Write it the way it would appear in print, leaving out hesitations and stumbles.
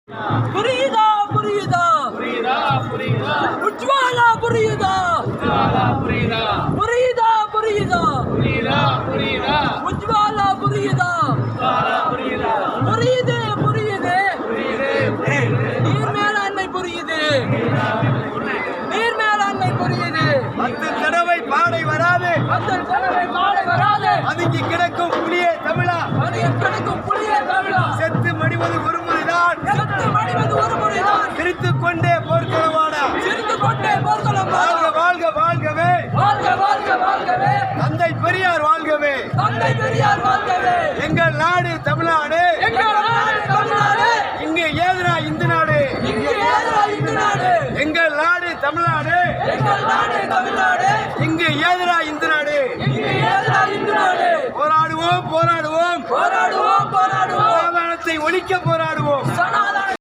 புரியுதா புரியுதா புரியுதா புரியுதா உஜ்வாலா புரியுதா புரியுதா புரியுதா புரியுதா புரியுதா புரியுதா உஜ்வாலா புரியுதா புரியுதா புரியுது புரியுது புரியுது நீர் மேலாண்மை புரியுது நீர் மேலாண்மை புரியுது 10 தடவை பாடை வராது அந்த தலைமை மாலை வராது அதுக்கு கிடக்கும் புலியே தமிழா அது கிடைக்கும் புளிய தமிழா செத்து மடிவது ஒரு முறைதான் செத்து மடிவது ஒரு முறைதான் சிரித்துக் கொண்டே போர்க்களமாடா சிரித்து கொண்டே போர்க்களம் வாழ்க வாழ்க வாழ்கவே வாழ்க வாழ்க வாழ்கவே தந்தை பெரியார் வாழ்கவே தந்தை பெரியார் வாழ்கவே எங்கள் நாடு தமிழ்நாடு எங்கள் நாடு தமிழ்நாடு இங்கு ஏதுரா இந்து நாடு இங்கு ஏதுரா இந்து நாடு எங்கள் நாடு தமிழ்நாடு எங்கள் நாடு தமிழ்நாடு இங்கு ஏதுரா இந்து நாடு இங்கு ஏதுரா இந்து நாடு போராடுவோம் போராடுவோம் போராடுவோம் போராடுவோம் சமாதானத்தை ஒழிக்க போராடுவோம்